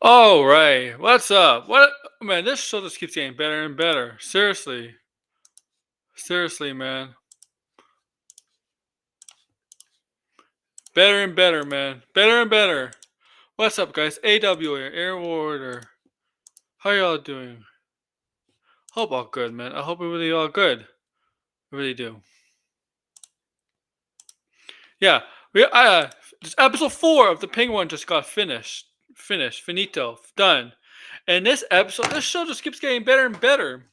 All right, what's up? What man? This show just keeps getting better and better. Seriously, seriously, man, better and better, man, better and better. What's up, guys? AW here, Air Warrior. How y'all doing? Hope all good, man. I hope we're really all good. I really do. Yeah, this episode 4 of the Penguin just got finished, finito, done. And this episode, this show just keeps getting better and better.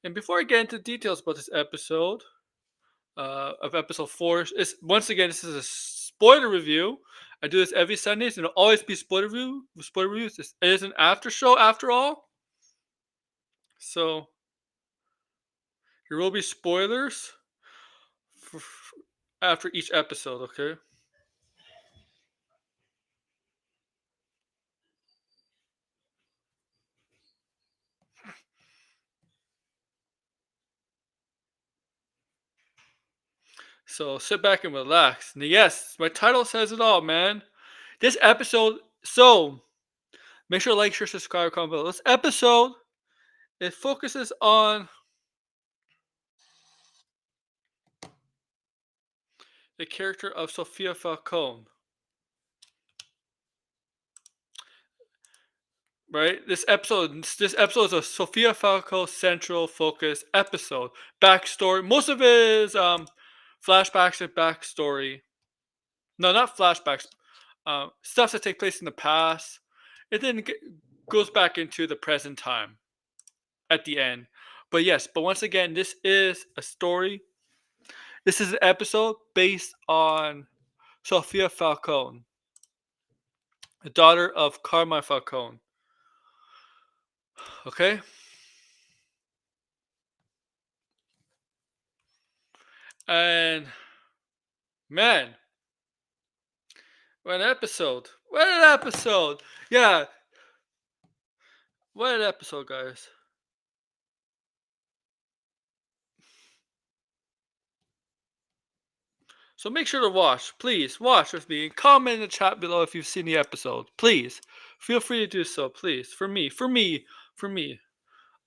And before I get into details about this episode, of episode 4. It's once again, this is a spoiler review. I do this every Sunday, and it'll always be spoiler review. Spoiler reviews. It is an after show after all, so there will be spoilers after each episode. Okay. So sit back and relax. And yes, my title says it all, man. This episode. So make sure to like, share, subscribe, comment below. This episode it focuses on the character of Sofia Falcone. Right, this episode is a Sofia Falco central focus episode. Backstory, most of it is flashbacks and backstory. No, not flashbacks. Stuff that take place in the past. It then goes back into the present time at the end. But yes, but once again, this is a story. This is an episode based on Sofia Falcone, the daughter of Carmine Falcone. Okay. And man, what an episode. What an episode. Yeah, what an episode, guys. So make sure to watch. Please watch with me and comment in the chat below if you've seen the episode. Please. Feel free to do so, please. For me. For me. For me.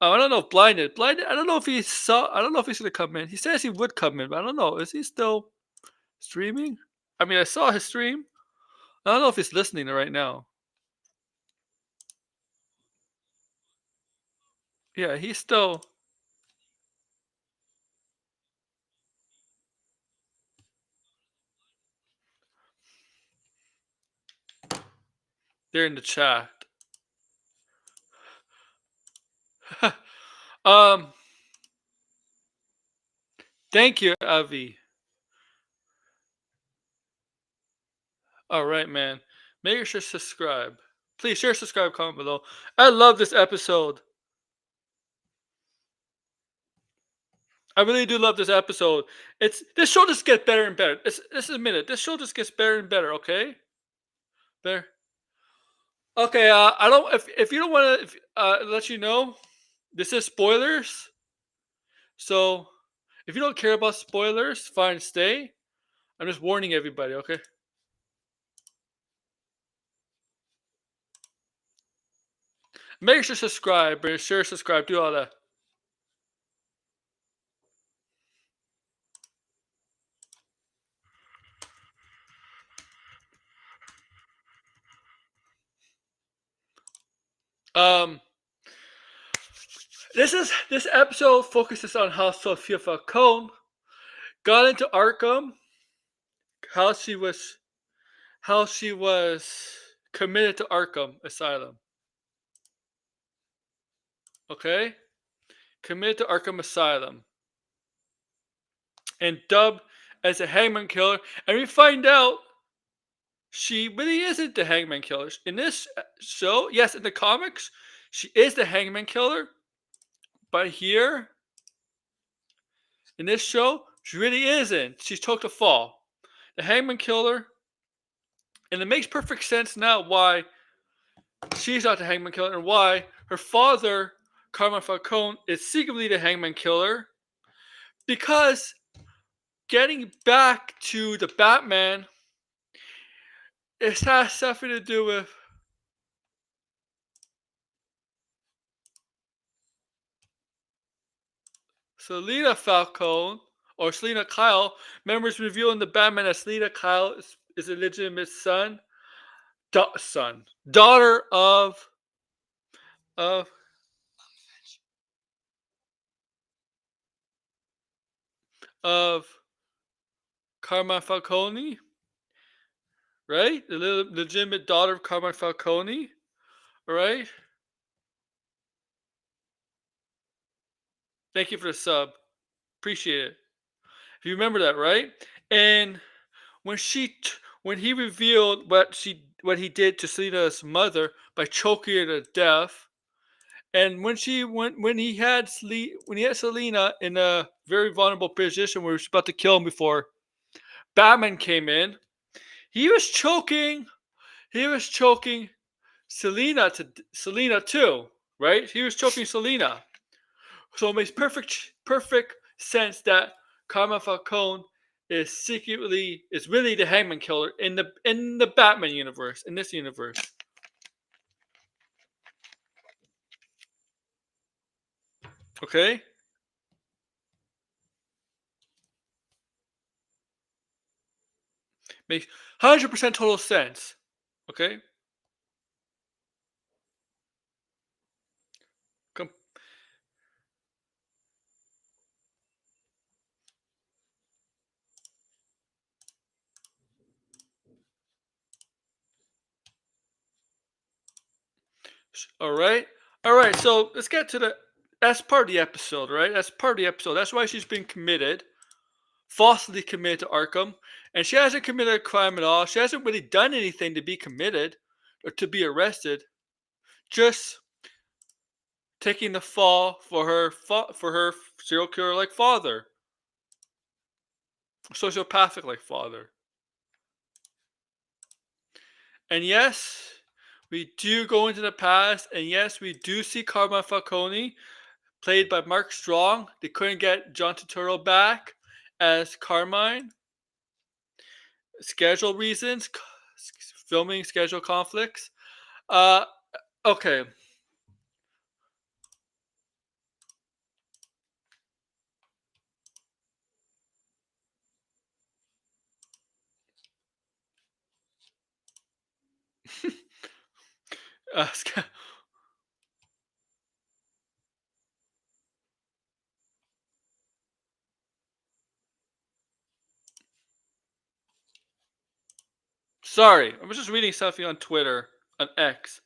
I don't know if Blinded. Blinded, I don't know if he saw. I don't know if he's going to come in. He says he would come in, but I don't know. Is he still streaming? I mean, I saw his stream. I don't know if he's listening right now. Yeah, he's still. There in the chat. um. Thank you, Avi. All right, man. Make sure to subscribe. Please share, subscribe, comment below. I love this episode. I really do love this episode. It's this show just gets better and better. This is a minute. This show just gets better and better. Okay, better. Okay. I don't. If you don't want to let you know, this is spoilers. So if you don't care about spoilers, fine, stay. I'm just warning everybody. Okay. Make sure to subscribe. Make sure to subscribe. Do all that. Um. This episode focuses on how Sofia Falcone got into Arkham, how she was committed to Arkham Asylum. Okay? Committed to Arkham Asylum. And dubbed as a hangman killer. And we find out she really isn't the Hangman Killer. In this show, yes, in the comics, she is the Hangman Killer, but here in this show, she really isn't. She took the fall. The Hangman Killer, and it makes perfect sense now why she's not the Hangman Killer and why her father, Carmine Falcone, is secretly the Hangman Killer. Because getting back to the Batman, it has something to do with Selena Falcone or Selena Kyle. Members revealing the Batman as Selena Kyle is a legitimate daughter of of Carmine Falcone, right? The legitimate daughter of Carmine Falcone, right? Thank you for the sub. Appreciate it. If you remember that, right? And when when he revealed what he did to Selena's mother by choking her to death, and when he had Selena in a very vulnerable position where he was about to kill him before Batman came in, he was choking Selena too, right? He was choking Selena. So it makes perfect sense that Carmine Falcone is really the Hangman Killer in the Batman universe, in this universe. Okay? Makes 100% total sense. Okay? Com- all right. All right. So let's get to that's part of the episode, right? That's part of the episode. That's why she's been committed, falsely committed to Arkham, and she hasn't committed a crime at all. She hasn't really done anything to be committed or to be arrested. Just taking the fall for her serial killer like father, sociopathic like father. And yes, we do go into the past, and yes, we do see Carmine Falcone, played by Mark Strong. They couldn't get John Turturro back as Carmine. Schedule reasons, filming schedule conflicts. Uh, okay. uh, sorry, I was just reading something on Twitter, on X,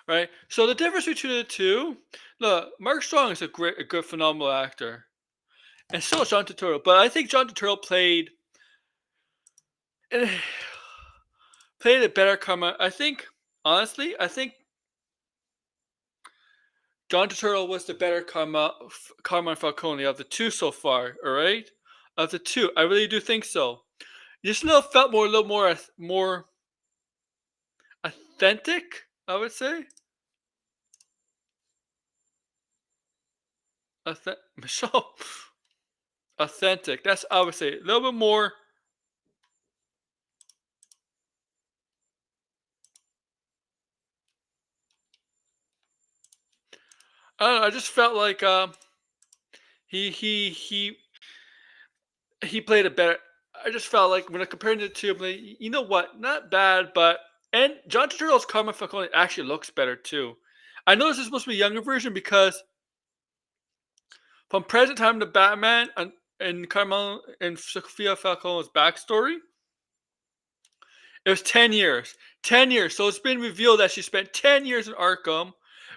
right? So the difference between the two, look, Mark Strong is a good, phenomenal actor, and so is John Turturro. But I think John Turturro played a better Carmine. I think honestly, I think John Turturro was the better Carmine Falcone of the two so far. All right, of the two, I really do think so. Just felt a little more authentic. I would say. Michelle, authentic. That's I would say a little bit more. I don't know. I just felt like he he he he played a better. I just felt like when I compared the two, I'm like, you know what? Not bad, but and John Turturro's Carmine Falcone actually looks better too. I know this is supposed to be a younger version because from present time to Batman and Carmine and Sofia Falcone's backstory, it was 10 years. 10 years. So it's been revealed that she spent 10 years in Arkham.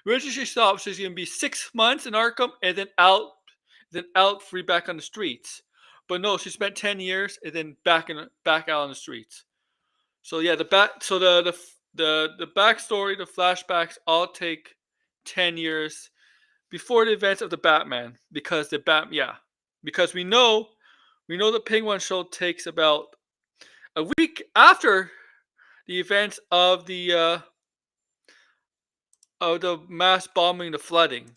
Originally, she thought she was going to be 6 months in Arkham and then out free back on the streets. But no, she spent 10 years and then back out on the streets. So yeah, the back. So the backstory, the flashbacks, all take 10 years before the events of the Batman, because because we know the Penguin show takes about a week after the events of the mass bombing, the flooding.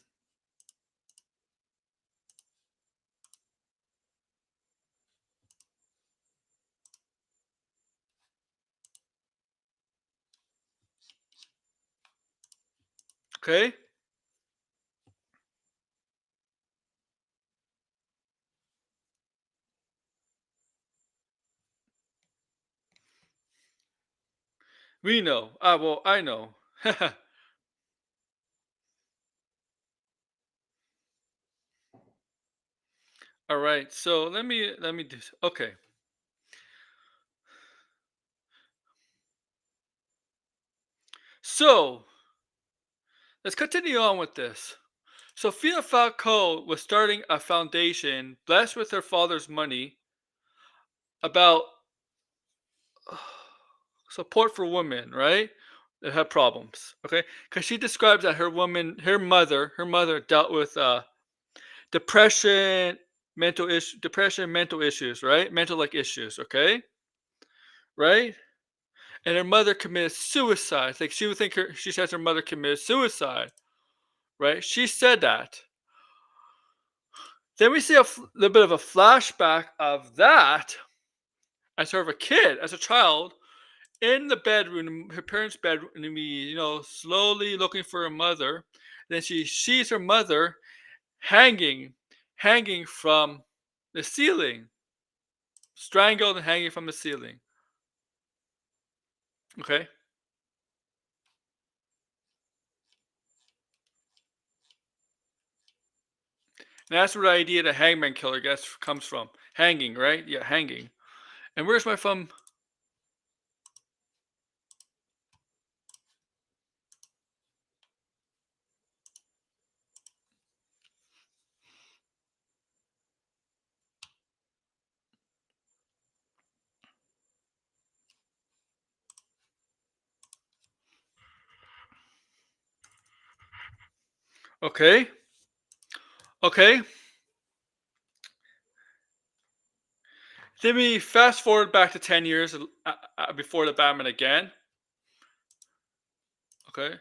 Okay, we know. Well, I know. All right. So let me do. Okay. So let's continue on with this. Sofia Falcone was starting a foundation blessed with her father's money about support for women, right? That have problems. Okay, because she describes that her mother dealt with depression, mental issues, right? Mental like issues. Okay, right? And her mother committed suicide. Like she would think she says her mother committed suicide, right? She said that. Then we see little bit of a flashback of that as her of a kid, as a child, in the bedroom, her parents' bedroom, and we, slowly looking for her mother. Then she sees her mother hanging, hanging from the ceiling, strangled and hanging from the ceiling. Okay, and that's where the idea the hangman killer gets comes from. Hanging, right? Yeah, hanging. And where's my from? Okay, okay. Then we fast forward back to 10 years before the Batman again. Okay,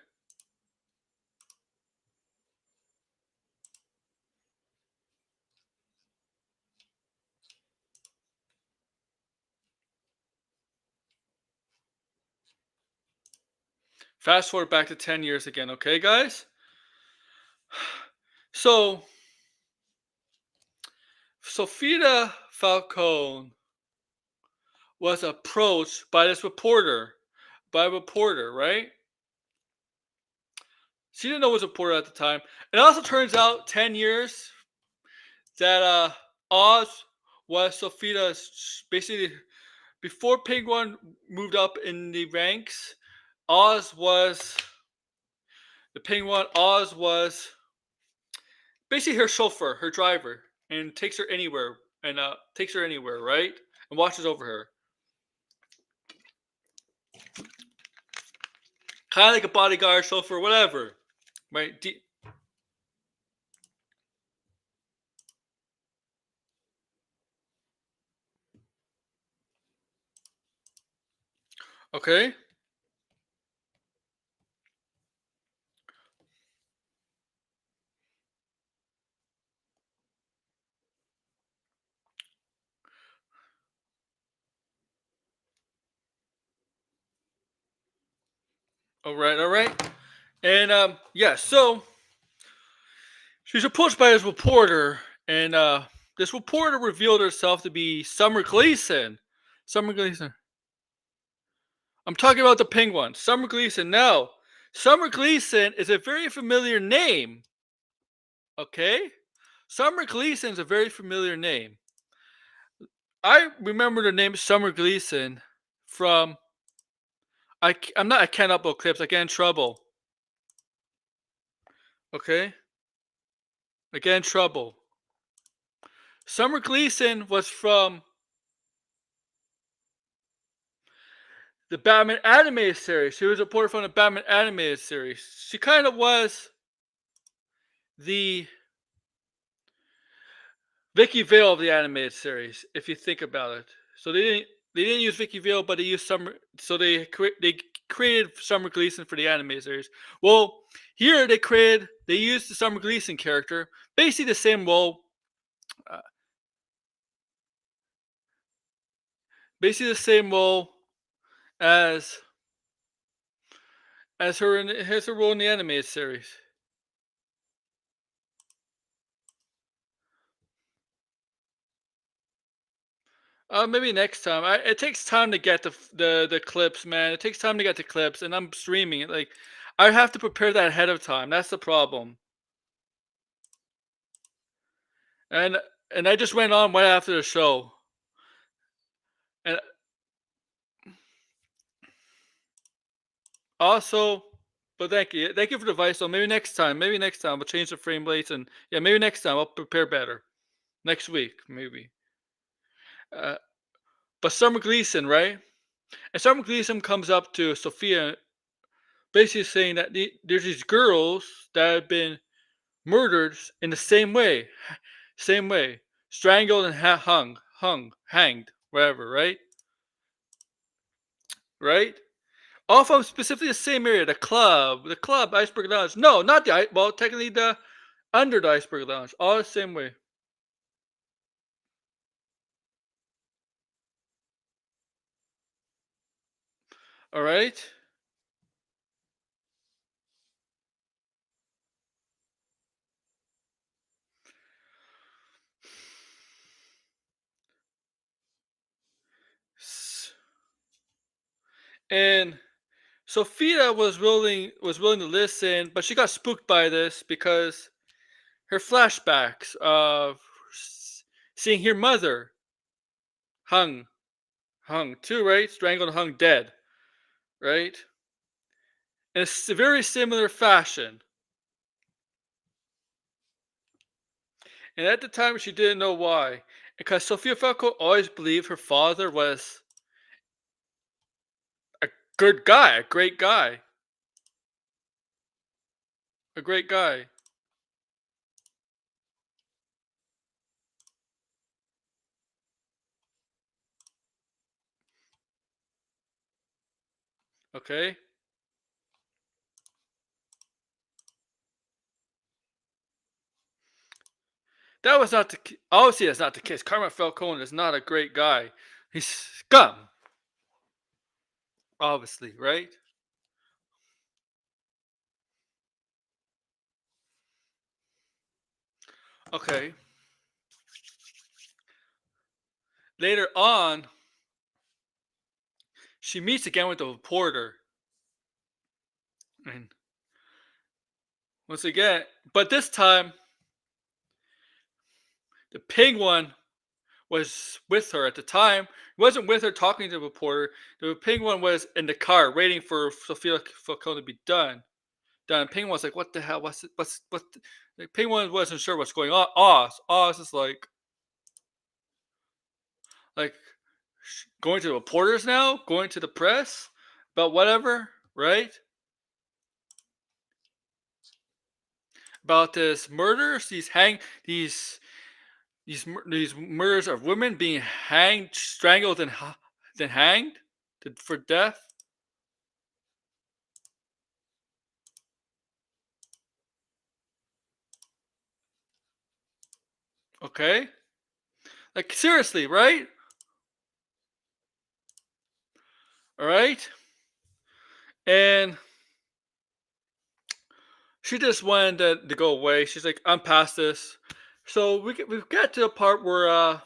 fast forward back to 10 years again. Okay, guys. So Sofia Falcone was approached by this reporter, right? She didn't know it was a reporter at the time. It also turns out 10 years that Oz was Sophia's basically before Penguin moved up in the ranks. Oz was the Penguin. Oz was basically her chauffeur, her driver, and takes her anywhere, right? And watches over her, kind of like a bodyguard, chauffeur, whatever, right? Okay. All right. All right. And yeah. So she's approached by this reporter, and this reporter revealed herself to be Summer Gleason. Summer Gleason. I'm talking about the Penguin. Summer Gleason. Now, Summer Gleason is a very familiar name. Okay. Summer Gleason is a very familiar name. I remember the name Summer Gleason from I'm not I can't upload clips. I get in trouble. Okay, I get in trouble. Summer Gleason was from the Batman animated series. She was a reporter from the Batman animated series. She kind of was the Vicky Vale of the animated series, if you think about it. So they didn't use Vicky Vale, but they used Summer. So they created Summer Gleason for the animated series. Well, here they used the Summer Gleason character, basically the same role, uh, basically the same role as her in has her role in the animated series. Maybe next time. It takes time to get the clips, man. It takes time to get the clips, and I'm streaming it. Like, I have to prepare that ahead of time. That's the problem. And I just went on right after the show. And also, but thank you for the advice. So maybe next time we'll change the frame rates, and yeah, maybe next time I'll prepare better. Next week, maybe. Uh, but Summer Gleason, right? And Summer Gleason comes up to Sophia, basically saying that there's these girls that have been murdered in the same way, strangled and hanged, whatever, right? Right? All from specifically the same area, the club, Iceberg Lounge. No, not well, technically the under the Iceberg Lounge, all the same way. All right. And Sophia was willing to listen, but she got spooked by this because her flashbacks of seeing her mother hung, hung too, right? Strangled, hung, dead, right? In a very similar fashion. And at the time, she didn't know why. Because Sofia Falco always believed her father was a good guy, a great guy. Okay? That was not the. Obviously, that's not the case. Carmen Falcone is not a great guy. He's scum. Obviously, right? Okay. Later on, she meets again with the reporter. And once again, but this time, the penguin was with her at the time. He wasn't with her talking to the reporter. The penguin was in the car waiting for Sophia Falcone to be done. Penguin was like, "What the hell? What?" The penguin wasn't sure what's going on. Oz is like going to the reporters now, going to the press about whatever, right? About this murders, these murders of women being hanged, strangled, and then hanged for death. Okay, like seriously, right? All right, and she just wanted to go away. She's like, I'm past this. So we've got to the part where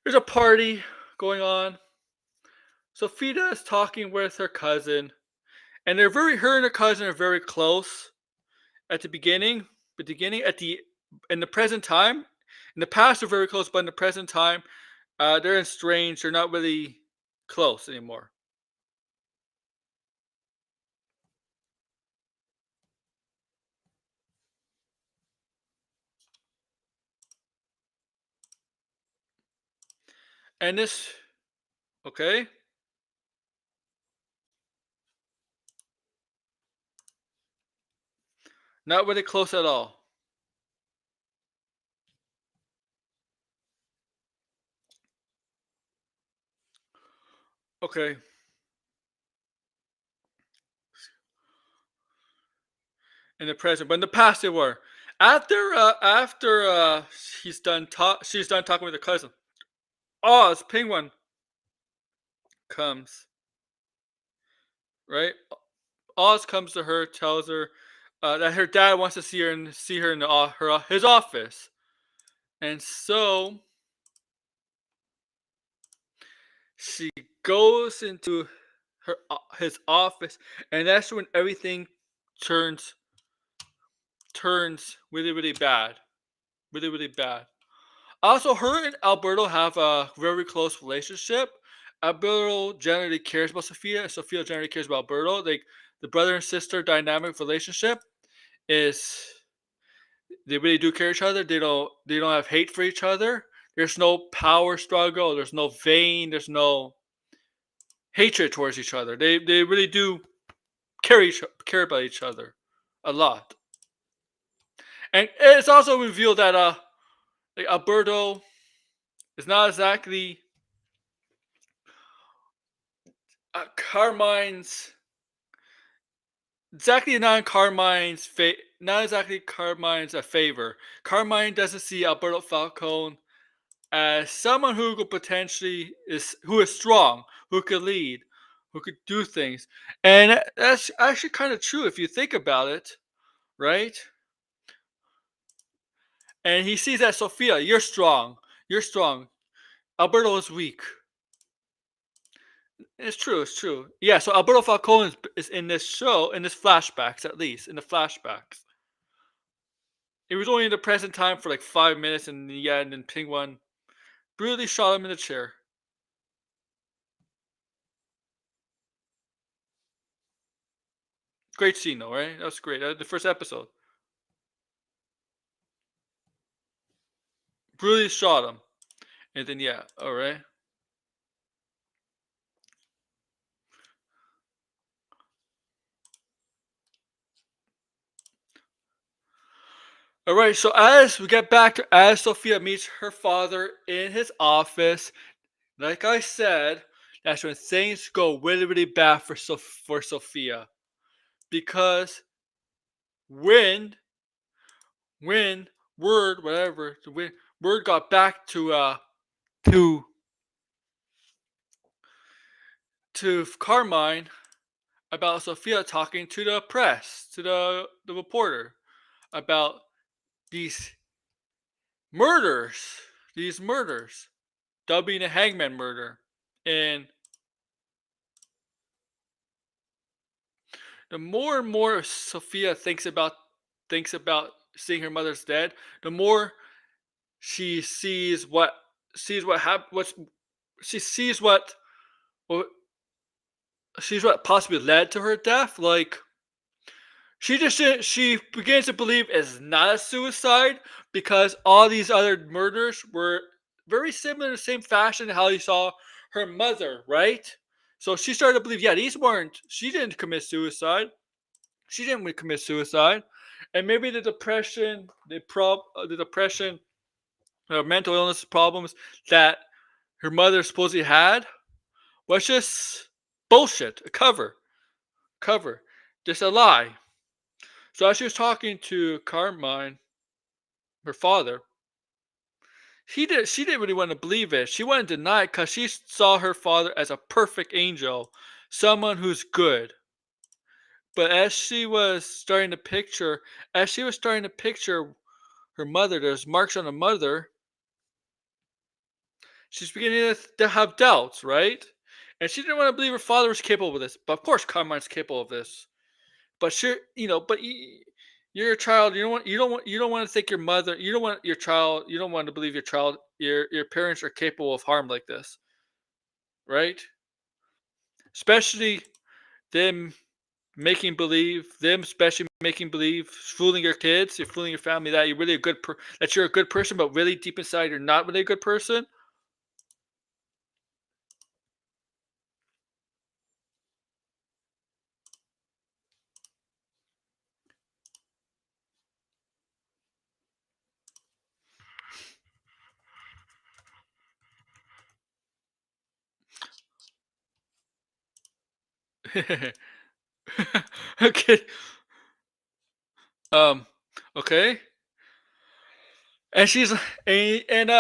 there's a party going on. Sophia is talking with her cousin, and her and her cousin are very close at the beginning. At the in the present time, in the past they're very close, but in the present time, they're estranged. They're not really close anymore. And this Okay, not really close at all. Okay, in the present, but in the past they were. After she's done talking with her cousin. Oz Penguin comes, right? Oz comes to her, tells her that her dad wants to see her and see her in his office, and so she goes into his office, and that's when everything turns really really bad, really really bad. Also, her and Alberto have a very close relationship. Alberto generally cares about Sophia, and Sophia generally cares about Alberto. Like the brother and sister dynamic relationship is they really do care each other. They don't have hate for each other. There's no power struggle. There's no vain. There's no hatred towards each other. They really do care about each other a lot. And it's also revealed that like Alberto is not exactly Carmine's exactly not in not exactly Carmine's a favor. Carmine doesn't see Alberto Falcone as someone who could potentially who is strong, who could lead, who could do things. And that's actually kind of true if you think about it, right? And he sees that Sofia, you're strong. You're strong. Alberto is weak. It's true. It's true. Yeah. So Alberto Falcone is in this show, in this flashbacks at least, in the flashbacks. He was only in the present time for like 5 minutes, and yeah, and then Penguin brutally shot him in the chair. Great scene, though, right? That was great. The first episode brutally shot him, and then yeah, all right, all right. So as we get back to as Sophia meets her father in his office, like I said, that's when things go really, really bad for Sophia because when when word whatever when word got back to Carmine about Sophia talking to the press, to the reporter about these murders, these murders, dubbing a hangman murder. And the more and more Sophia thinks about seeing her mother's dead, the more she what's she what sees what possibly led to her death. Like she begins to believe it's not a suicide because all these other murders were very similar in the same fashion to how you saw her mother, right? So she started to believe, yeah, these weren't. She didn't commit suicide. She didn't commit suicide, and maybe the depression, mental illness problems that her mother supposedly had was just bullshit, a cover, just a lie. So as she was talking to Carmine, her father, she didn't really want to believe it. She wanted to deny it because she saw her father as a perfect angel, someone who's good. But as she was starting to picture her mother, there's marks on the mother. She's beginning to have doubts, right? And she didn't want to believe her father was capable of this. But of course, Carmine's capable of this. But sure, you're a child. You don't want to think your mother. You don't want your child. You don't want to believe your parents are capable of harm like this, right? Especially them especially making believe, fooling your kids, you're fooling your family that that you're a good person, but really deep inside you're not really a good person. Okay. Um. Okay. And she's and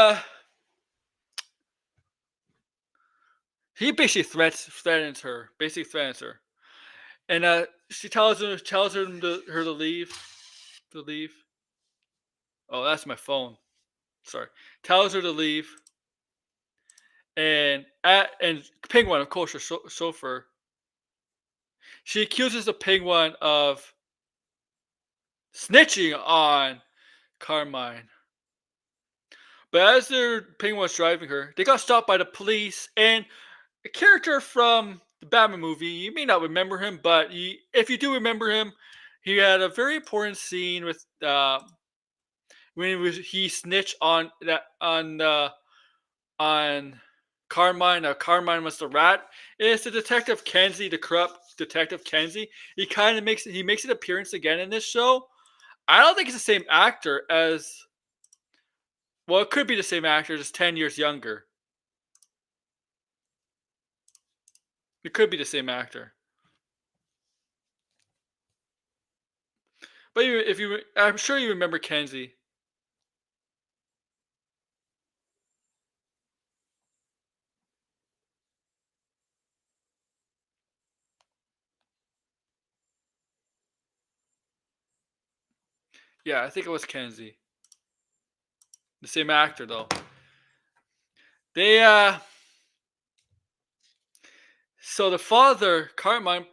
he basically threatens her. Basically threatens her. And she tells her to leave. To leave. Oh, that's my phone. Sorry. Tells her to leave. And Penguin, of course, her chauffeur. She accuses the Penguin of snitching on Carmine. But as the Penguin was driving her, they got stopped by the police. And a character from the Batman movie, you may not remember him, but if you do remember him, he had a very important scene with when he snitched on Carmine. Carmine was the rat. It's the detective Kenzie, the corrupt detective Kenzie. He makes an appearance again in this show. I don't think it's the same actor as well. It could be the same actor, just 10 years younger. It could be the same actor. But I'm sure you remember Kenzie. Yeah, I think it was Kenzie. The same actor though. They So the father, Carmine,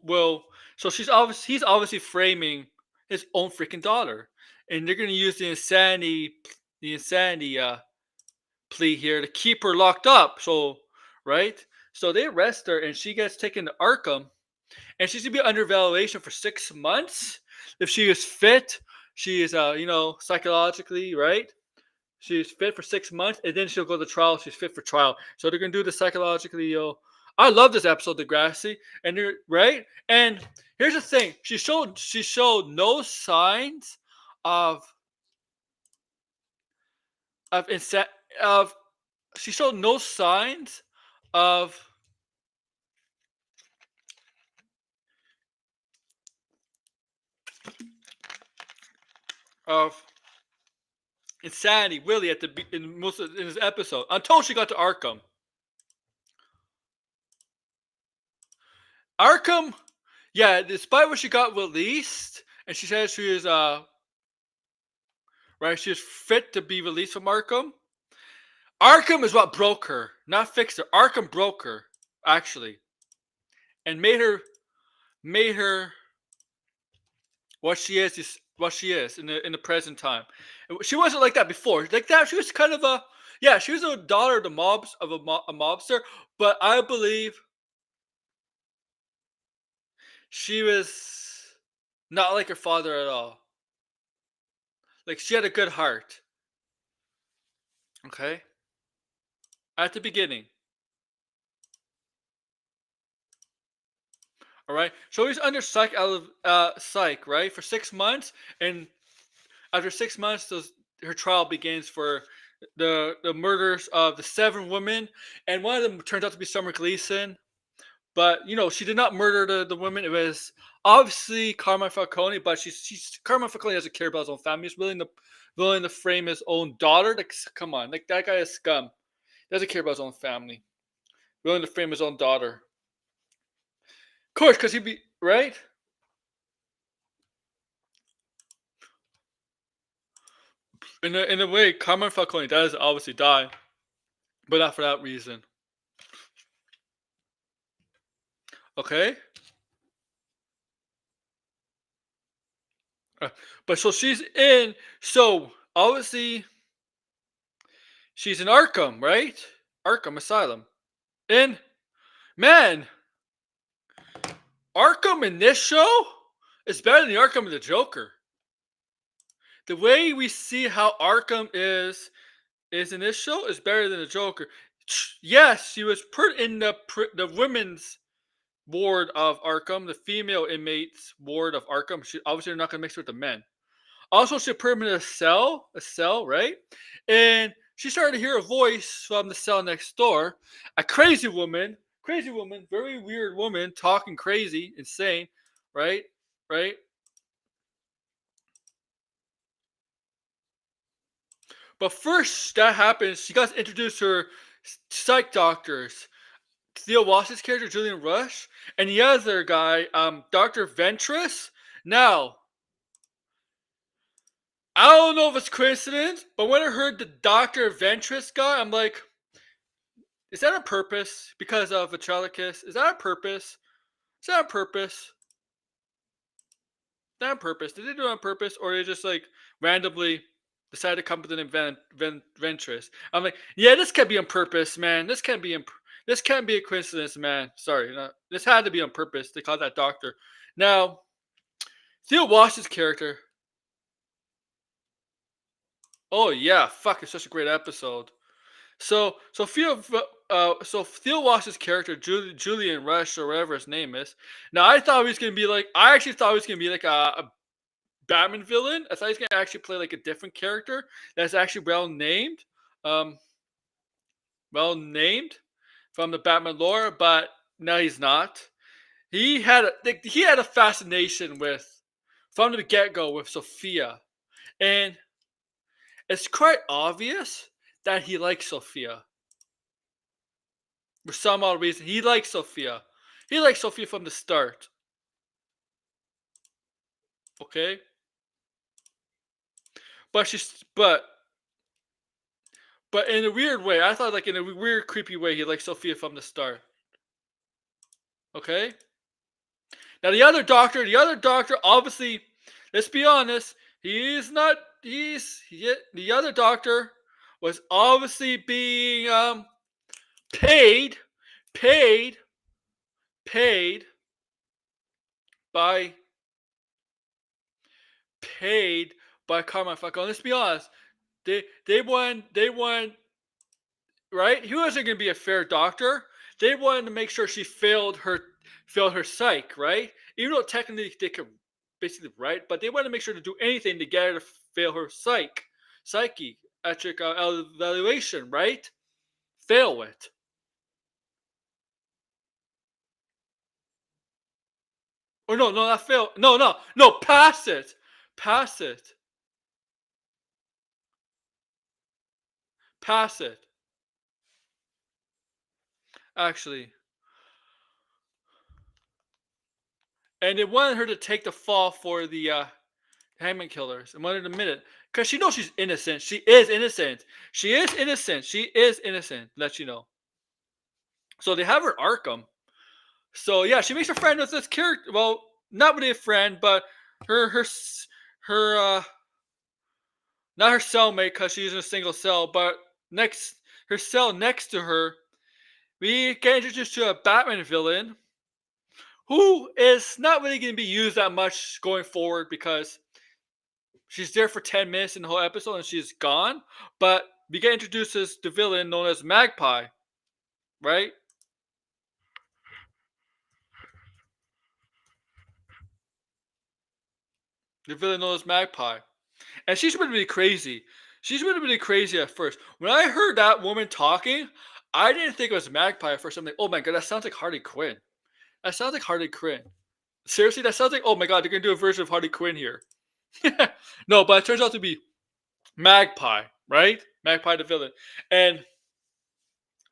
will. So he's obviously framing his own freaking daughter, and they're gonna use the insanity plea here to keep her locked up. So right, so they arrest her, and she gets taken to Arkham, and she's gonna be under evaluation for 6 months. If she is fit, she is psychologically right. She's fit for 6 months, and then she'll go to trial. She's fit for trial. So they're gonna do the psychologically. I love this episode, Degrassi, and they're right. And here's the thing: she showed no signs of of insa- of she showed no signs of of insanity really in most of in this episode until she got to Arkham. Arkham, yeah. Despite what she got released, and she said she is right, she was fit to be released from Arkham. Arkham is what broke her, not fixed her. Arkham broke her, actually, and made her what she what she is in the present time. She wasn't like that before. Like that, she was kind of a yeah. She was a daughter of the mobs of a mobster, but I believe she was not like her father at all. Like she had a good heart. Okay, at the beginning. All right, so he's under psych, right, for 6 months, and after 6 months, her trial begins for the murders of the seven women, and one of them turns out to be Summer Gleason. But she did not murder the women. It was obviously Carmine Falcone, but Carmine Falcone doesn't care about his own family. He's willing to frame his own daughter. Like, come on, like that guy is scum. He doesn't care about his own family. Willing to frame his own daughter. Of course, because he'd be right. In a way, Carmine Falcone does obviously die, but not for that reason. Okay. Uh, But so she's in. So obviously she's in Arkham, right? Arkham Asylum. And man, Arkham in this show is better than the Arkham of the Joker. The way we see how Arkham is in this show is better than the Joker. Yes, she was put in the women's ward of Arkham, the female inmates ward of Arkham. She obviously they're not gonna mix with the men. Also, she put him in a cell, right? And she started to hear a voice from the cell next door, a crazy woman crazy woman, very weird woman, talking crazy, insane, right? Right? But first that happens, she got to introduce her psych doctors. Theo Walsh's character, Julian Rush, and the other guy, Dr. Ventress. Now, I don't know if it's coincidence, but when I heard the Dr. Ventress guy, I'm like, is that on purpose? Because of Ventriloquist? Is that on purpose? Is that on purpose? Not on purpose. Did they do it on purpose, or they just like randomly decided to come with an event, Ventress? I'm like, yeah, this can't be on purpose, man. This can't be a coincidence, man. Sorry, no, this had to be on purpose. They called that doctor. Now, Theo Walsh's character. Oh yeah, fuck! It's such a great episode. So Theo Walsh's character, Julian Rush or whatever his name is. Now I thought he was gonna be like, I actually thought he was gonna be like a Batman villain. I thought he was gonna actually play like a different character that's actually um, well named from the Batman lore, but no, he's not. He had a fascination with from the get go with Sofia, and it's quite obvious that he likes Sofia for some odd reason. He likes Sofia. He likes Sofia from the start. Okay, but but in a weird way. I thought like in a weird creepy way he likes Sofia from the start. Okay. Now the other doctor, obviously, let's be honest, he's not. The other doctor was obviously being paid, paid, paid by paid by Carmine Falcone. Let's be honest. They won right. He wasn't going to be a fair doctor. They wanted to make sure she failed her psych, right? Even though technically they could basically right, but they wanted to make sure to do anything to get her to fail her psychiatric evaluation, right? Fail it. Or no, no, not fail. No, no, no, pass it. Pass it. Pass it. Actually. And they wanted her to take the fall for the Hangman killers and wanted to admit it. Because she knows she's innocent. She is innocent. She is innocent. She is innocent. Let you know. So they have her Arkham. So yeah, she makes a friend with this character. Well, not really a friend, but her her her not her cellmate because she's in a single cell, but next her cell next to her, we get introduced to a Batman villain who is not really going to be used that much going forward because she's there for 10 minutes in the whole episode and she's gone. But we get introduced as the villain known as Magpie, right? The villain known as Magpie. And she's been really crazy. She's been really crazy at first. When I heard that woman talking, I didn't think it was Magpie at first. I'm like, oh my god, that sounds like Harley Quinn. That sounds like Harley Quinn. Seriously, that sounds like, oh my god, they're gonna do a version of Harley Quinn here. No, but it turns out to be Magpie, right? Magpie the villain. And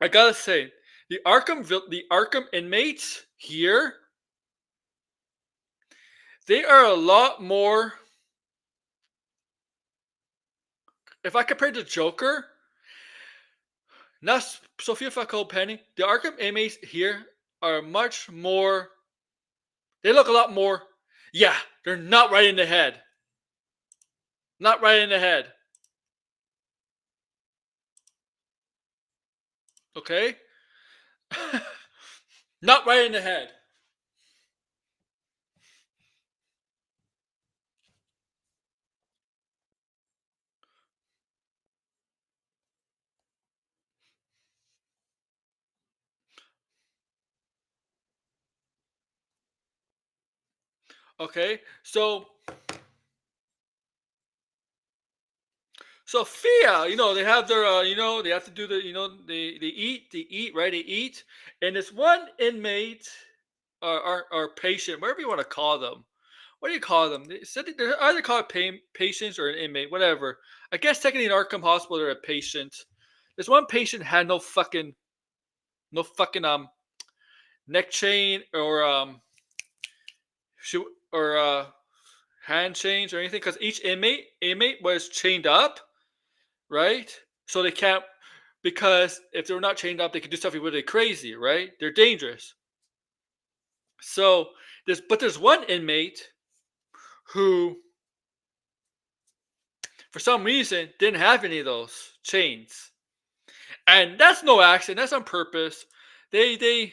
I gotta say, the Arkham inmates here, they are a lot more. If I compare to Joker, not Sophia Falcone Penny, the Arkham inmates here are much more. They look a lot more. Yeah, they're not right in the head. Not right in the head. Okay? Not right in the head. Okay? So Sophia, they have their, they have to do the, they eat, right? They eat, and this one inmate or patient, whatever you want to call them. What do you call them? They said they're either called patients or an inmate, whatever. I guess technically in Arkham Hospital they're a patient. This one patient had no fucking neck chain or shoe or hand chains or anything because each inmate was chained up, right? So they can't, because if they were not chained up, they could do something really crazy, right? They're dangerous. So there's one inmate who, for some reason, didn't have any of those chains, and that's no accident. That's on purpose. They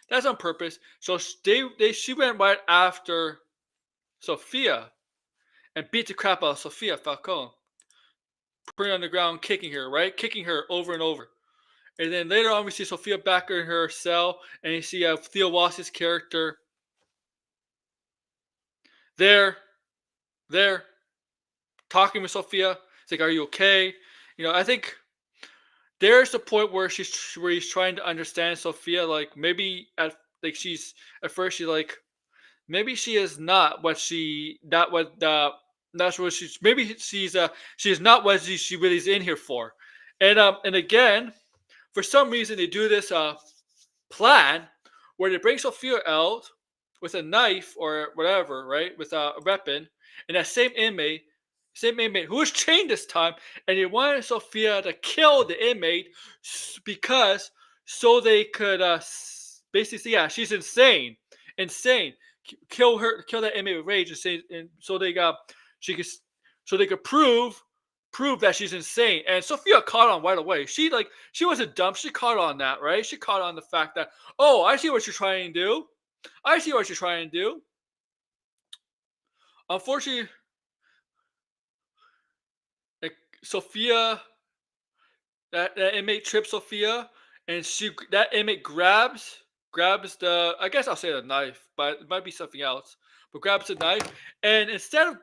That's on purpose. So she went right after Sofia and beat the crap out of Sofia Falcone, putting her on the ground, kicking her, right, kicking her over and over. And then later on, we see Sofia back in her cell, and you see Theo Wass's character there, there, talking with Sofia. It's like, "Are you okay?" I think there's the point where he's trying to understand Sofia. Like maybe she's at first she's like, maybe she is not what she not what that's what she's maybe she is not what she really is in here for. And again, for some reason they do this plan where they bring Sophia out with a knife or whatever, right, with a weapon, and that same inmate who was chained this time, and they wanted Sophia to kill the inmate because so they could basically, yeah, she's insane, kill that inmate with rage, and so she could so they could prove that she's insane. And Sophia caught on right away. She wasn't dumb. She caught on that, right? She caught on the fact that, oh, I see what you're trying to do. I see what you're trying to do. Unfortunately, like Sophia, that inmate trips Sophia, and that inmate grabs the, I guess I'll say the knife, but it might be something else. But grabs the knife, and instead of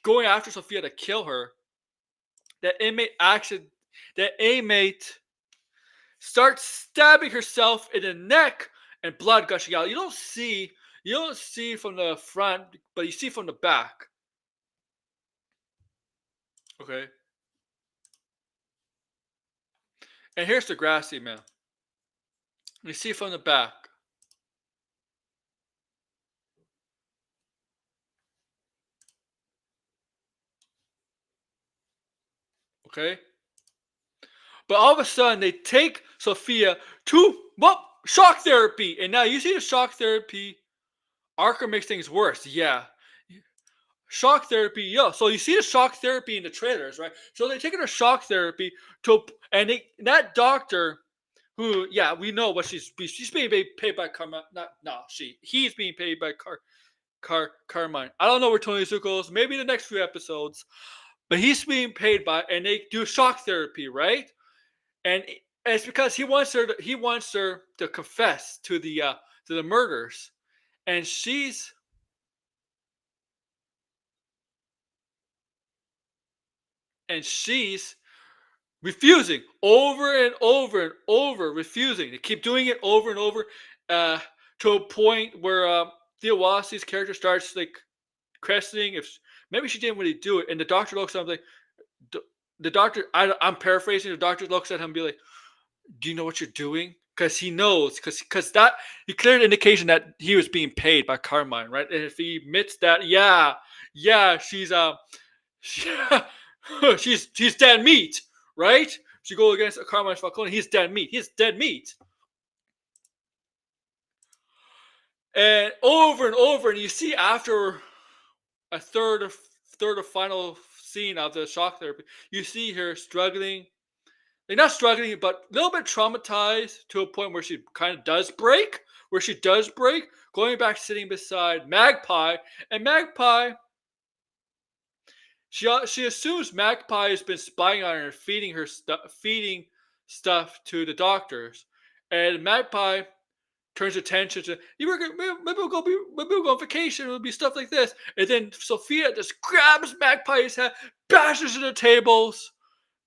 going after Sophia to kill her, that inmate actually that inmate starts stabbing herself in the neck and blood gushing out. You don't see from the front, but you see from the back. Okay. And here's the grassy man. You see from the back. Okay. But all of a sudden they take Sophia to shock therapy. And now you see the shock therapy. Arkham makes things worse. Yeah. Shock therapy, yeah. So you see the shock therapy in the trailers, right? So they're taking her shock therapy that doctor, who, yeah, we know what she's being paid by Carmine. He's being paid by Carmine. I don't know where Tony Zuko is. Maybe the next few episodes, but he's being paid by, and they do shock therapy, right? And it's because he wants her to confess to the murders, and she's refusing over and over and over, refusing. They keep doing it over and over, to a point where Theo Wassi's character starts like questioning if maybe she didn't really do it, and the doctor looks at him like, the doctor. I'm paraphrasing. The doctor looks at him and be like, "Do you know what you're doing?" Because he knows, because that he cleared indication that he was being paid by Carmine, right? And if he admits that, yeah, she's dead meat, right? She go against Carmine Falcone, he's dead meat. He's dead meat. And over, and you see after a third or final scene of the shock therapy, you see her struggling. Like not struggling, but a little bit traumatized to a point where she kind of does break. Going back sitting beside Magpie, and Magpie, she assumes Magpie has been spying on her, feeding stuff to the doctors, and Magpie turns attention to you were gonna maybe we'll go on vacation. It'll be stuff like this, and then Sophia just grabs Magpie's head, bashes into the tables.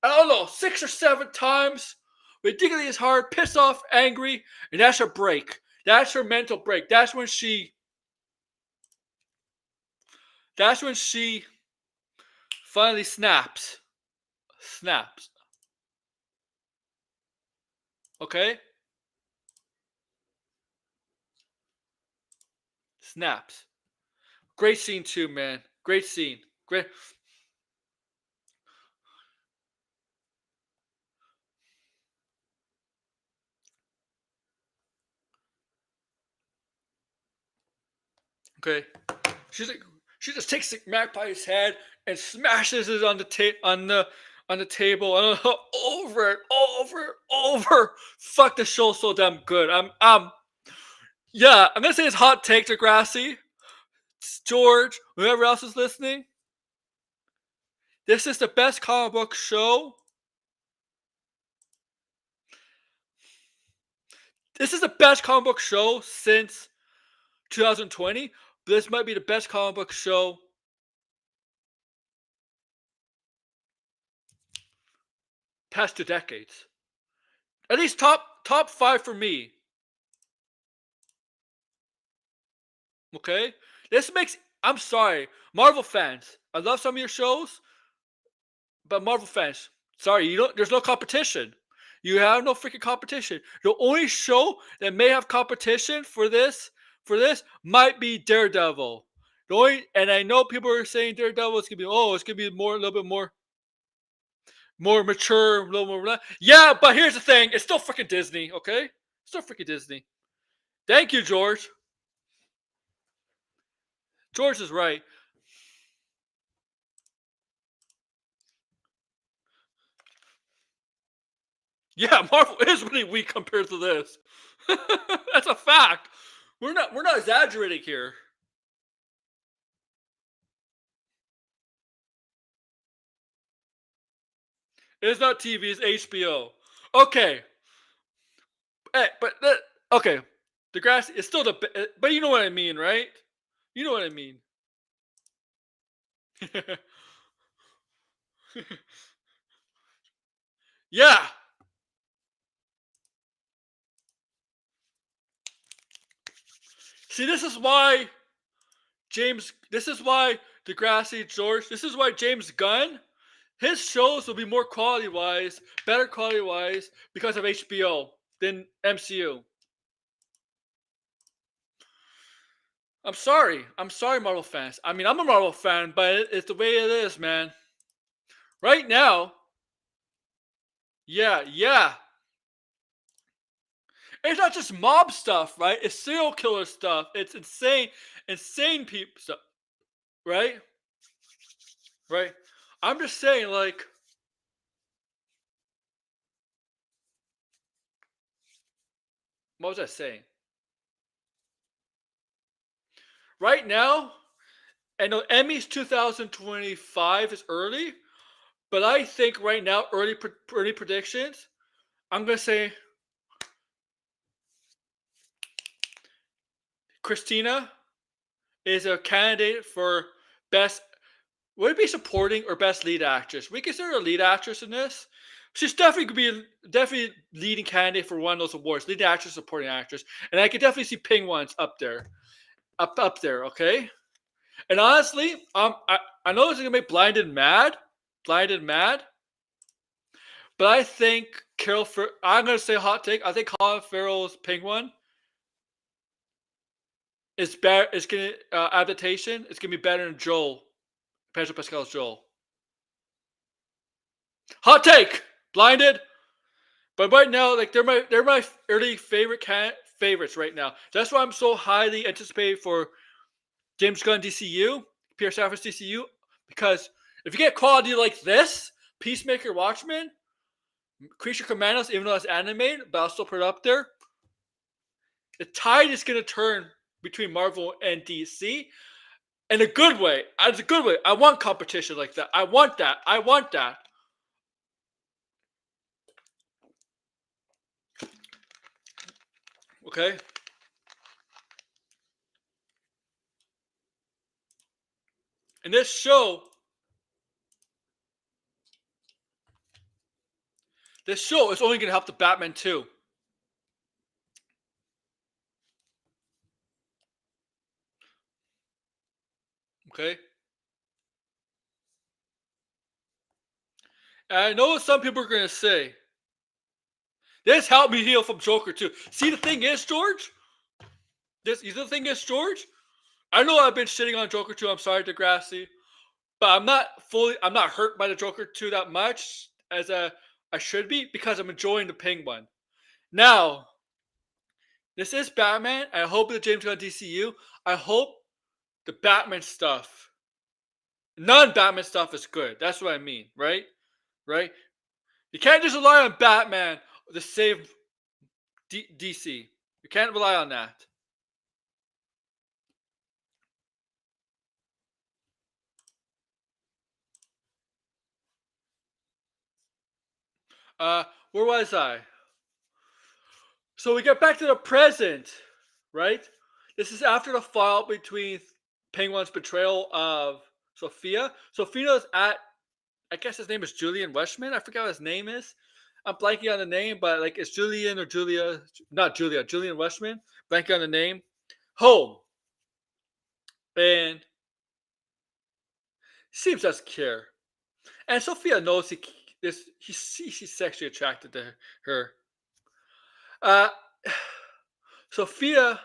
I don't know, 6 or 7 times, ridiculously hard, pissed off, angry, and that's her break. That's her mental break. That's when she finally snaps. Snaps. Okay? Snaps. Great scene too, man. Great scene. Great. Okay. She's like, she just takes the Magpie's head and smashes it on the table and over it, over. Fuck, the show's so damn good. Yeah, I'm gonna say it's hot take to Grassy, George, whoever else is listening. This is the best comic book show. This is the best comic book show since 2020. This might be the best comic book show past 2 decades. At least top 5 for me. Okay? This makes I'm sorry, Marvel fans. I love some of your shows, but Marvel fans, sorry, you don't there's no competition. You have no freaking competition. The only show that may have competition for this might be Daredevil. And I know people are saying Daredevil is it's gonna be more a little bit more mature, a little more yeah, but here's the thing, it's still freaking Disney, okay? It's still freaking Disney. Thank you, George. George is right. Yeah, Marvel is really weak compared to this. That's a fact. We're not exaggerating here. It's not TV, it's HBO. Okay. Okay. The grass is still but you know what I mean, right? You know what I mean. Yeah. See, this is why Degrassi George, this is why James Gunn, his shows will be more quality wise, better quality wise because of HBO than MCU. I'm sorry. I'm sorry, Marvel fans. I mean, I'm a Marvel fan, but it's the way it is, man. Right now, yeah. It's not just mob stuff, right? It's serial killer stuff. It's insane people stuff, right? Right. I'm just saying, like, what was I saying? Right now, I know Emmys 2025 is early, but I think right now, early predictions, I'm gonna say Christina is a candidate for best. Would it be supporting or best lead actress? We consider her a lead actress in this. She's definitely could be definitely leading candidate for one of those awards, lead actress, supporting actress, and I could definitely see Ping Ones up there, up there. Okay, and honestly, I know this is gonna make blinded mad, but I think I'm gonna say hot take. I think Colin Farrell's Penguin is better. It's gonna adaptation. It's gonna be better than Pedro Pascal's Joel. Hot take, blinded. But right now, like they're my early favorites right now. That's why I'm so highly anticipated for James Gunn DCU, Peter Safran's DCU, because if you get quality like this, Peacemaker, Watchmen, Creature Commandos, even though it's animated, but I'll still put it up there. The tide is gonna turn between Marvel and DC in a good way. It's a good way. I want competition like that. I want that. Okay. And this show is only gonna help the Batman too. Okay. And I know what some people are gonna say. This helped me heal from Joker too. See, the thing is, George. The thing is, George. I know I've been shitting on Joker too. I'm sorry, Degrassi, but I'm not hurt by the Joker too that much as I should be because I'm enjoying the Penguin. Now, this is Batman. I hope the James Gunn DCU. I hope the Batman stuff, non-Batman stuff, is good. That's what I mean, right? Right? You can't just rely on Batman to save DC. You can't rely on that. Where was I? So we get back to the present, right? This is after the fallout between Penguin's betrayal of Sophia. Sophia's at, I guess his name is Julian Westman. I forget what his name is. I'm blanking on the name, but like it's Julian or Julia, not Julia, Julian Westman. Blanking on the name. Home. And seems doesn't care. And Sophia knows she's sexually attracted to her. Uh, Sophia,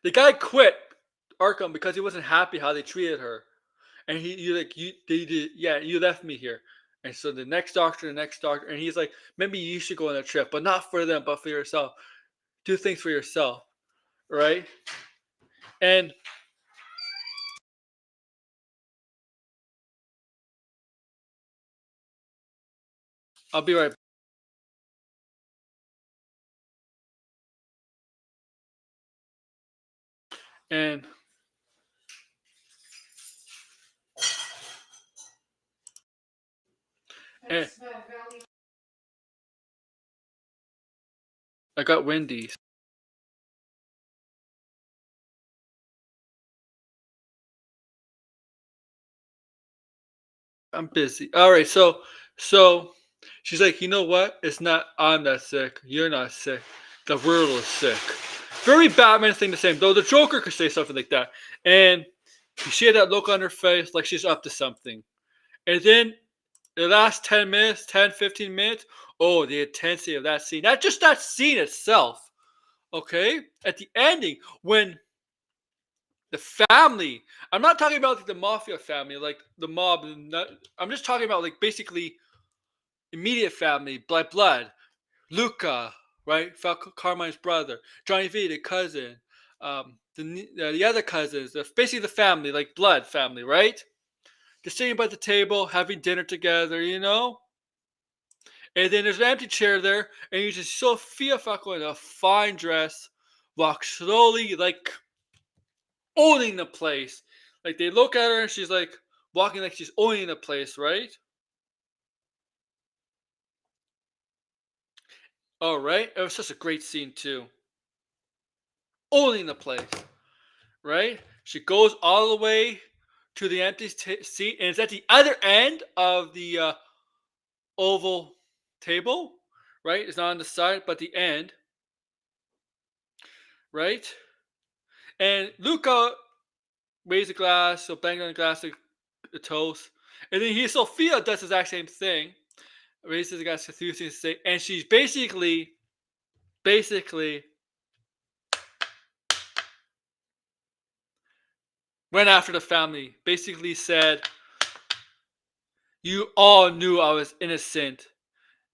the guy quit Arkham because he wasn't happy how they treated her, and you like you they did yeah you left me here, and so the next doctor, and he's like maybe you should go on a trip, but not for them, but for yourself. Do things for yourself, right? And I'll be right. And and I got Wendy's. I'm busy. All right, so she's like, you know what? It's not I'm not sick. You're not sick. The world is sick. Very Batman thing to say. Though the Joker could say something like that, and she had that look on her face like she's up to something. And then the last 10 minutes, 10, 15 minutes, oh, the intensity of that scene. Not just that scene itself. Okay, at the ending when the family. I'm not talking about like the mafia family, like the mob. I'm just talking about like basically immediate family, blood. Luca, right? Carmine's brother. Johnny V, the cousin. The other cousins. Basically the family, like blood family, right? They're sitting by the table, having dinner together, you know? And then there's an empty chair there, and you just Sofia Falcone in a fine dress walk slowly, like owning the place. Like they look at her and she's like walking like she's owning the place, right? All right. It was such a great scene too. Owning the place, right? She goes all the way to the empty seat, and it's at the other end of the oval table, right? It's not on the side, but the end, right? And Luca raised a glass, so banged on the glass of toast, and then Sophia does the exact same thing, raises the glass to three things to say, and she's basically went after the family. Basically said, "You all knew I was innocent,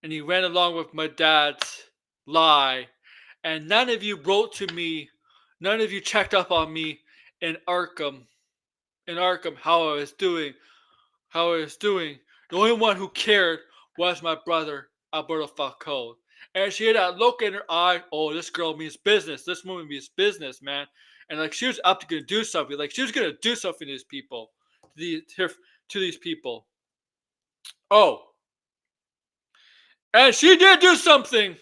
and you went along with my dad's lie, and none of you wrote to me, none of you checked up on me in Arkham, how I was doing, The only one who cared was my brother, Alberto Falcone." And she had that look in her eye. Oh, this girl means business. This woman means business, man. And like she was up to gonna do something. Like she was gonna do something to these people, to these people. Oh, and she did do something.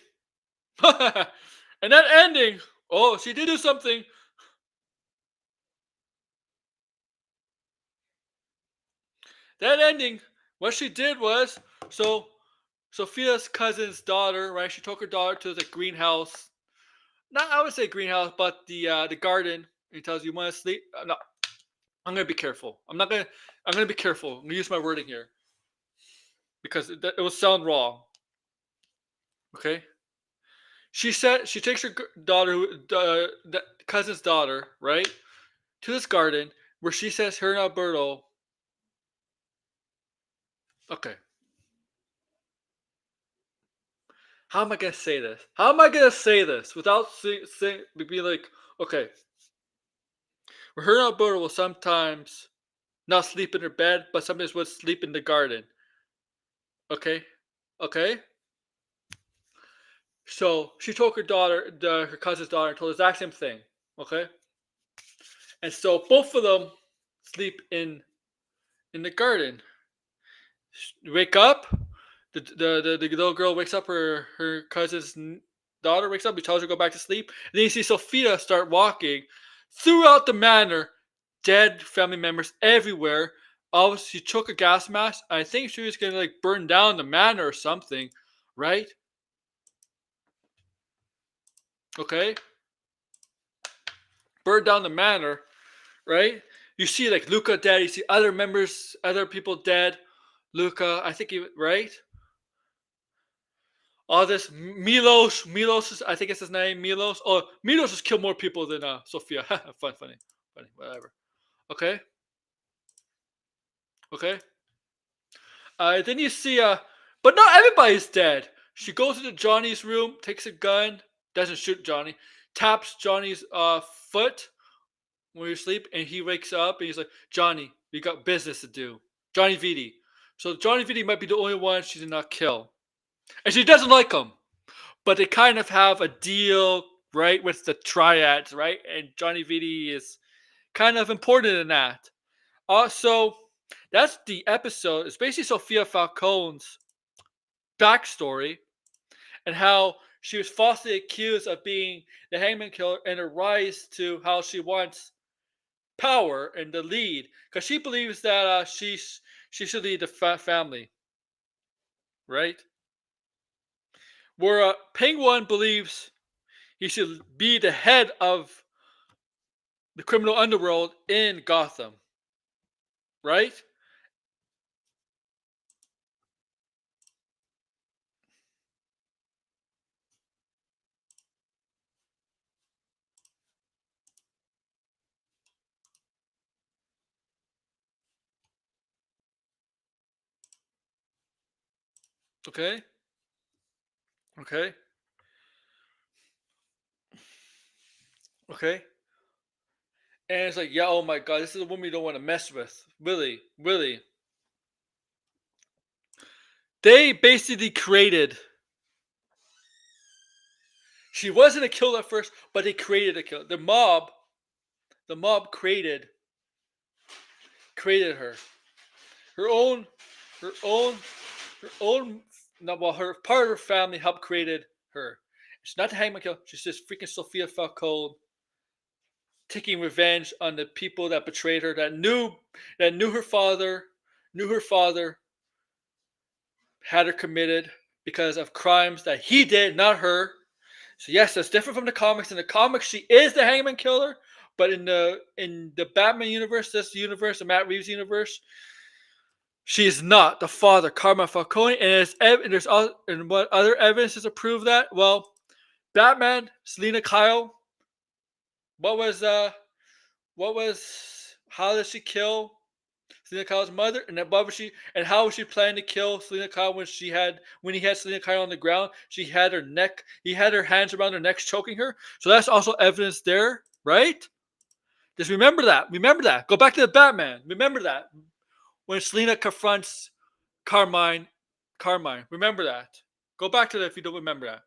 And that ending. Oh, she did do something. That ending, what she did was, so Sophia's cousin's daughter, right? She took her daughter to the greenhouse. Not, I would say greenhouse, but the garden. He tells you want to sleep. No, I'm gonna be careful. I'm not gonna. I'm gonna be careful. I'm gonna use my wording here because it will sound wrong. Okay. She said she takes her daughter, the cousin's daughter, right, to this garden where she says her and Alberto. Okay, how am I gonna say this? How am I gonna say this without being like, okay, where her and Alberto will sometimes not sleep in her bed, but sometimes would sleep in the garden. Okay, okay. So she told her daughter, her cousin's daughter, and told the exact same thing. Okay, and so both of them sleep in the garden. Wake up. The little girl wakes up. Her cousin's daughter wakes up. He tells her to go back to sleep. And then you see Sophia start walking throughout the manor. Dead family members everywhere. Obviously, she took a gas mask. I think she was gonna like burn down the manor or something, right? Okay, burn down the manor, right? You see like Luca dead. You see other members, other people dead. Luca, I think he right. All this Milos is, I think it's his name, Milos. Oh, Milos has killed more people than Sofia. Funny, whatever. Okay, okay. Then you see, but not everybody's dead. She goes into Johnny's room, takes a gun, doesn't shoot Johnny, taps Johnny's foot when you sleep, and he wakes up and he's like, Johnny, we got business to do. Johnny Vitti. So Johnny Vitti might be the only one she did not kill, and she doesn't like him. But they kind of have a deal, right, with the triads, right? And Johnny Vitti is kind of important in that. So that's the episode. It's basically Sofia Falcone's backstory and how she was falsely accused of being the Hangman Killer and her rise to how she wants power and the lead because she believes that she should lead the family, right? Where Penguin believes he should be the head of the criminal underworld in Gotham, right? Okay, okay, okay. And it's like, yeah, oh my god, this is a woman you don't want to mess with. Really, really. They basically created. She wasn't a killer at first, but they created a killer. The mob created her. Her own, her own, her own. No, well, her part of her family helped created her. She's not the Hangman Killer. She's just freaking Sofia Falcone taking revenge on the people that betrayed her, that knew her father had her committed because of crimes that he did, not her. So yes, that's different from the comics. In the comics, she is the Hangman Killer, but in the Batman universe, this universe, the Matt Reeves universe, she is not the father, Carmine Falcone. And what other evidence is to prove that? Well, Batman, Selena Kyle. What was what was how did she kill Selena Kyle's mother? And then what was she and how was she planning to kill Selena Kyle when he had Selena Kyle on the ground? She had her neck, he had her hands around her neck choking her. So that's also evidence there, right? Just remember that. Remember that. Go back to the Batman. Remember that. When Selena confronts Carmine. Carmine. Remember that. Go back to that if you don't remember that.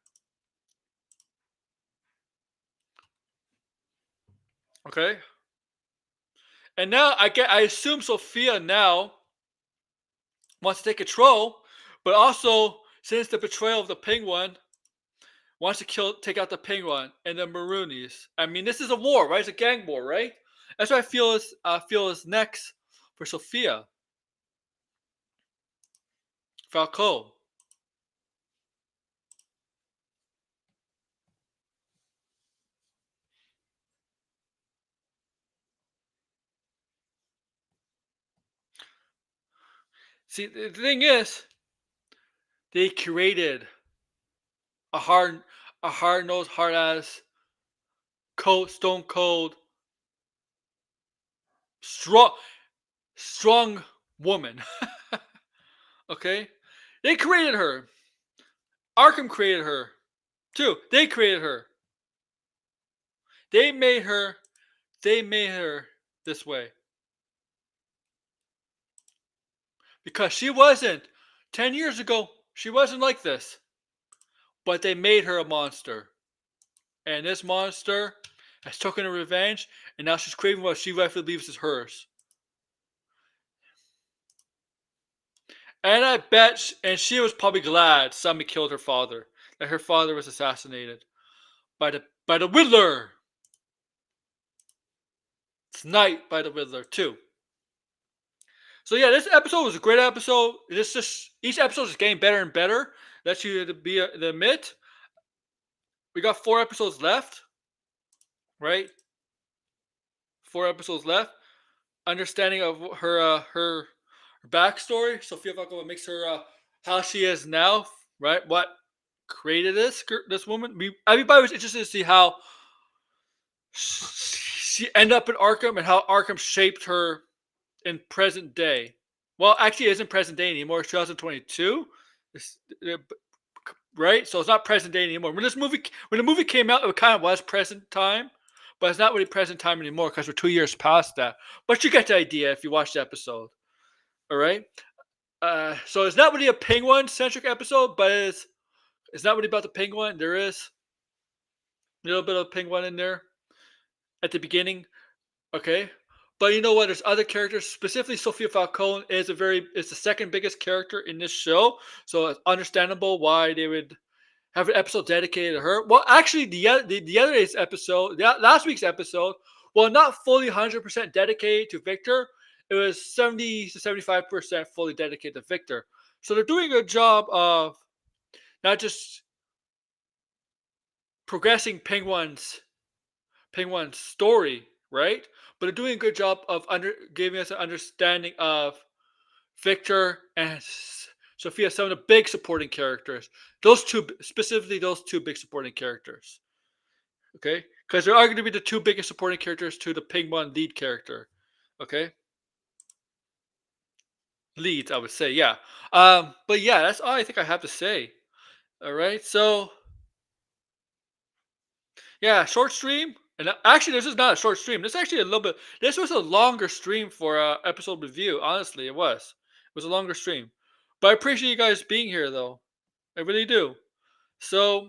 Okay? And now I assume Sophia now wants to take control, but also since the betrayal of the Penguin, wants to take out the Penguin and the Maroonies. I mean, this is a war, right? It's a gang war, right? That's what I feel is next for Sophia. Falcone. See, the thing is, they created a hard, a hard nosed, hard ass, cold, stone cold, strong, strong woman. Okay, they created her. Arkham created her too. They created her. They made her. They made her this way because she wasn't. 10 years ago, she wasn't like this. But they made her a monster, and this monster has taken her revenge, and now she's craving what she rightfully believes is hers. And I bet, and she was probably glad somebody killed her father, that her father was assassinated by the Riddler. Tonight by the Riddler too. So yeah, this episode was a great episode. This just each episode is getting better and better. That's you to be the admit. We got 4 episodes left, right? 4 episodes left. Understanding of her backstory. Sofia Falcone makes her how she is now, right? What created this woman? Everybody was interested to see how she ended up in Arkham and how Arkham shaped her in present day. Well, actually, it isn't present day anymore. It's 2022, right? So it's not present day anymore. When the movie came out, it kind of was present time, but it's not really present time anymore because we're 2 years past that. But you get the idea if you watch the episode. All right. So it's not really a penguin centric episode, but it's not really about the penguin. There is a little bit of penguin in there at the beginning. Okay. But you know what? There's other characters. Specifically, Sofia Falcone is the second biggest character in this show. So it's understandable why they would have an episode dedicated to her. Well, actually, the other day's episode, last week's episode, well, not fully 100% dedicated to Victor. It was 70 to 75% fully dedicated to Victor. So they're doing a job of not just progressing Penguin's story, right? But they're doing a good job of giving us an understanding of Victor and Sophia, some of the big supporting characters. Specifically those two big supporting characters. Okay? Because they're arguing to be the two biggest supporting characters to the Penguin lead character. Okay? Leads, I would say, yeah. But yeah, that's all I think I have to say. All right, so yeah, short stream. And actually, this is not a short stream. This is actually a little bit. This was a longer stream for episode review. Honestly, it was. It was a longer stream. But I appreciate you guys being here, though. I really do. So